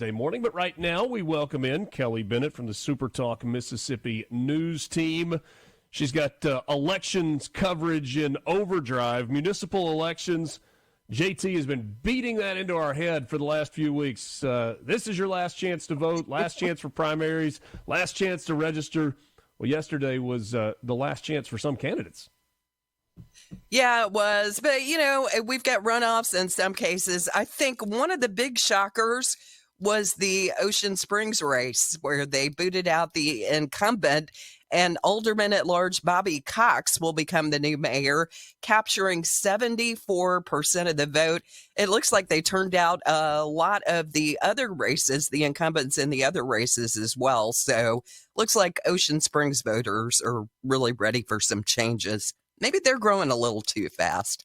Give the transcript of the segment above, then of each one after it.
Morning, but right now we welcome in Kelly Bennett from the SuperTalk Mississippi news team. She's got elections coverage in overdrive, municipal elections. JT has been beating that into our head for the last few weeks. This is your last chance to vote, last chance for primaries, last chance to register. Well, yesterday was the last chance for some candidates. Yeah, it was. But, we've got runoffs in some cases. I think one of the big shockers was the Ocean Springs race where they booted out the incumbent, and Alderman at large Bobby Cox will become the new mayor, capturing 74% of the vote. It looks like they turned out a lot of the other races, the incumbents in the other races as well. So looks like Ocean Springs voters are really ready for some changes. Maybe they're growing a little too fast.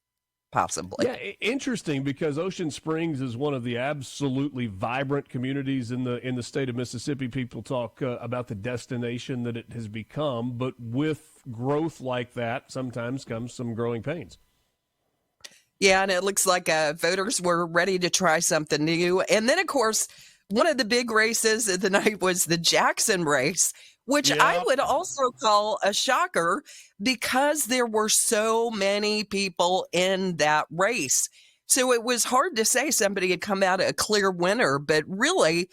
Possibly. Yeah, interesting, because Ocean Springs is one of the absolutely vibrant communities in the state of Mississippi. People talk about the destination that it has become, but with growth like that, sometimes comes some growing pains. Yeah, and it looks like voters were ready to try something new. And then, of course, one of the big races of the night was the Jackson race, which I would also call a shocker because there were so many people in that race. So it was hard to say somebody had come out a clear winner, but really,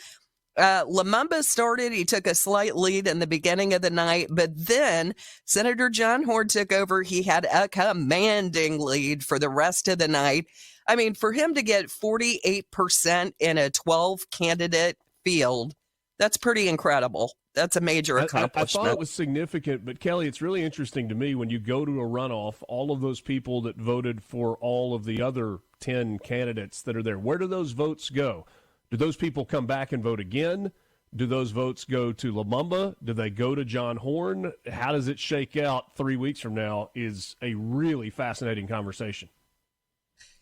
Lumumba started. He took a slight lead in the beginning of the night, but then Senator John Horn took over. He had a commanding lead for the rest of the night. I mean, for him to get 48% in a 12-candidate field, that's pretty incredible. That's a major accomplishment. I thought it was significant, but Kelly, it's really interesting to me when you go to a runoff, all of those people that voted for all of the other 10 candidates that are there, where do those votes go? Do those people come back and vote again? Do those votes go to Lumumba? Do they go to John Horn? How does it shake out 3 weeks from now is a really fascinating conversation.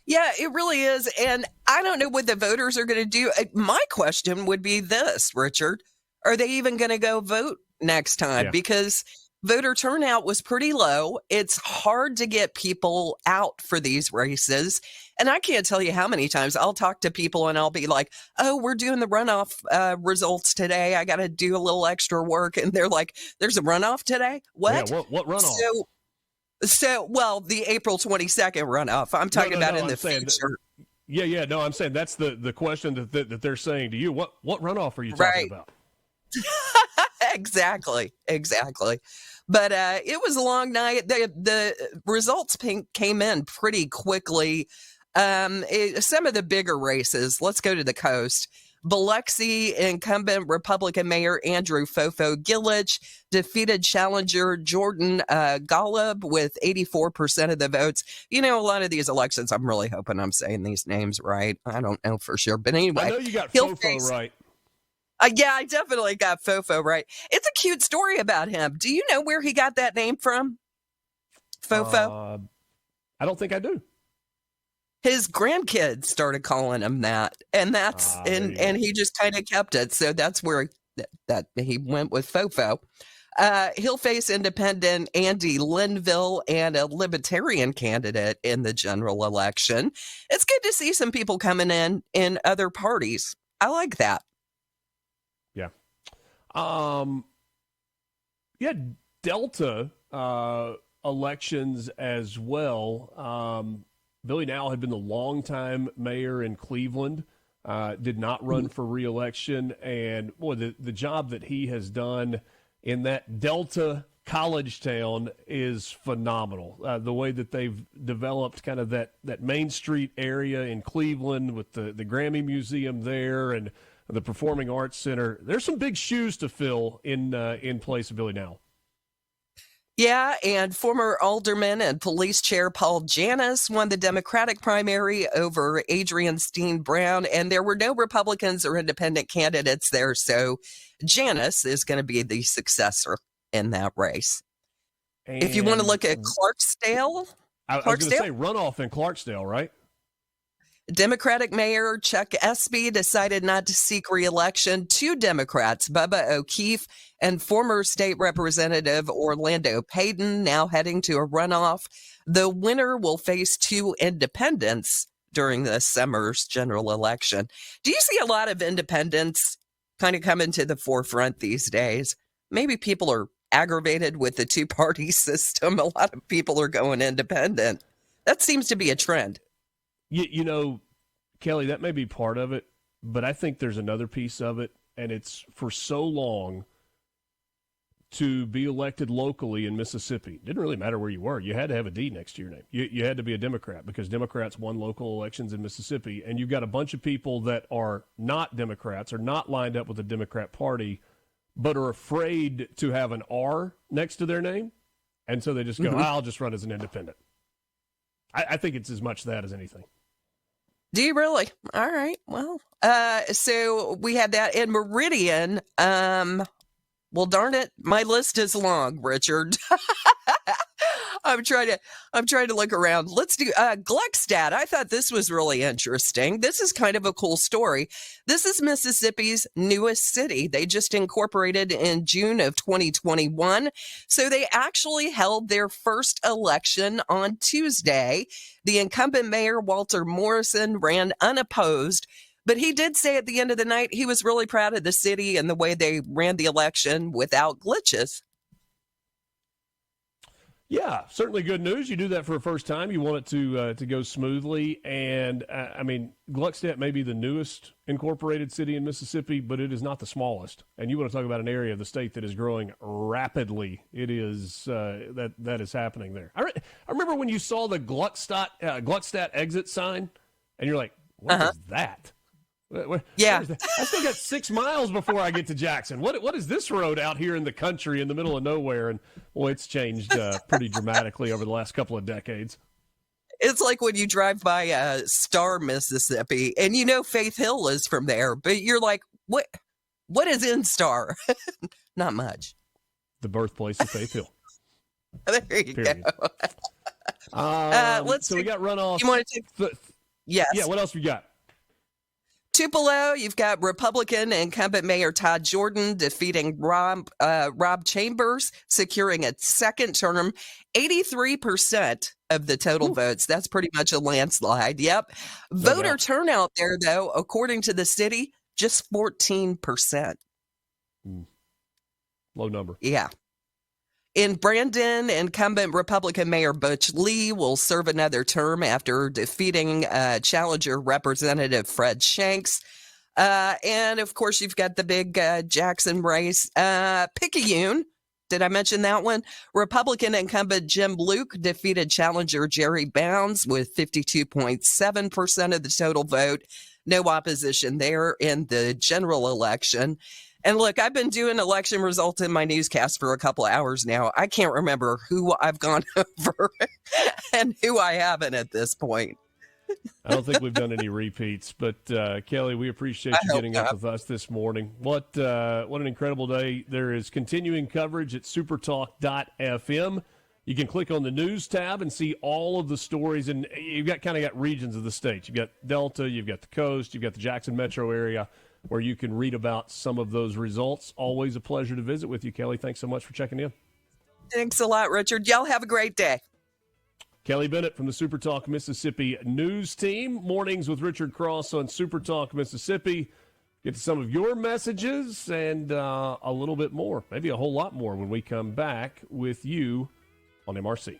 Yeah, it really is. And I don't know what the voters are going to do. My question would be this, Richard. Are they even going to go vote next time? Yeah. Because voter turnout was pretty low. It's hard to get people out for these races. And I can't tell you how many times I'll talk to people and I'll be like, oh, we're doing the runoff results today. I got to do a little extra work. And they're like, there's a runoff today? What? Yeah, what runoff? Well, the April 22nd runoff. I'm talking about in the future. No, I'm saying that's the question that they're saying to you. What runoff are you talking about? Exactly. But it was a long night. The results came in pretty quickly. Some of the bigger races, let's go to the coast. Biloxi incumbent Republican Mayor Andrew Fofo Gillich defeated challenger Jordan Golub with 84% of the votes. A lot of these elections, I'm really hoping I'm saying these names right. I don't know for sure. But anyway. I know you got Fofo right. Yeah, I definitely got Fofo right. It's a cute story about him. Do you know where he got that name from? Fofo? I don't think I do. His grandkids started calling him that, and and he just kind of kept it. So that's where that he went with Fofo. He'll face independent Andy Linville and a libertarian candidate in the general election. It's good to see some people coming in other parties. I like that. Yeah. Delta elections as well. Billy Nowell had been the longtime mayor in Cleveland, did not run for re-election, and boy, the job that he has done in that Delta college town is phenomenal. The way that they've developed kind of that Main Street area in Cleveland with the Grammy Museum there and the Performing Arts Center. There's some big shoes to fill in place of Billy Nowell. Yeah, and former alderman and police chair Paul Janus won the Democratic primary over Adrian Steen Brown, and there were no Republicans or independent candidates there, so Janus is going to be the successor in that race. And if you want to look at Clarksdale, I was going to say runoff in Clarksdale, right? Democratic Mayor Chuck Espy decided not to seek re-election. Two Democrats, Bubba O'Keefe and former state representative Orlando Payton, now heading to a runoff. The winner will face two independents, during the summer's general election. Do you see a lot of independents kind of coming to the forefront these days? Maybe people are aggravated with the two-party system. A lot of people are going independent. That seems to be a trend. You know, Kelly, that may be part of it, but I think there's another piece of it, and it's for so long to be elected locally in Mississippi. It didn't really matter where you were. You had to have a D next to your name. You had to be a Democrat because Democrats won local elections in Mississippi, and you've got a bunch of people that are not Democrats, are not lined up with the Democrat Party, but are afraid to have an R next to their name, and so they just go, I'll just run as an independent. I think it's as much that as anything. Do you really? All right. Well, so we had that in Meridian. Well, darn it, my list is long, Richard. I'm trying to look around. Let's do Gluckstadt. I thought this was really interesting. This is kind of a cool story. This is Mississippi's newest city. They just incorporated in June of 2021. So they actually held their first election on Tuesday. The incumbent mayor, Walter Morrison, ran unopposed. But he did say at the end of the night he was really proud of the city and the way they ran the election without glitches. Yeah, certainly good news. You do that for a first time. You want it to go smoothly. And, I mean, Gluckstadt may be the newest incorporated city in Mississippi, but it is not the smallest. And you want to talk about an area of the state that is growing rapidly. It is that is happening there. I remember when you saw the Gluckstadt exit sign, and you're like, what is that? Yeah. I still got 6 miles before I get to Jackson. What is this road out here in the country in the middle of nowhere? And boy, it's changed pretty dramatically over the last couple of decades. It's like when you drive by Star, Mississippi, and you know Faith Hill is from there, but you're like, what is in Star? Not much. The birthplace of Faith Hill. There you go. So we got runoff. You want to take? Yes. Yeah, what else we got? Tupelo, you've got Republican incumbent Mayor Todd Jordan defeating Rob Chambers, securing a second term, 83% of the total votes. That's pretty much a landslide. Yep. Voter turnout there, though, according to the city, just 14%. Low number. Yeah. In Brandon, incumbent Republican Mayor Butch Lee will serve another term after defeating challenger Representative Fred Shanks. And, of course, you've got the big Jackson race. Picayune, did I mention that one? Republican incumbent Jim Luke defeated challenger Jerry Bounds with 52.7% of the total vote. No opposition there in the general election. And look, I've been doing election results in my newscast for a couple of hours now. I can't remember who I've gone over and who I haven't at this point. I don't think we've done any repeats, but Kelly, we appreciate you getting up with us this morning. What an incredible day. There is continuing coverage at supertalk.fm. You can click on the news tab and see all of the stories, and you've got regions of the state. You've got Delta, you've got the coast, you've got the Jackson metro area, where you can read about some of those results. Always a pleasure to visit with you, Kelly. Thanks so much for checking in. Thanks a lot, Richard. Y'all have a great day. Kelly Bennett from the SuperTalk Mississippi news team. Mornings with Richard Cross on SuperTalk Mississippi. Get to some of your messages and a little bit more, maybe a whole lot more when we come back with you on MRC.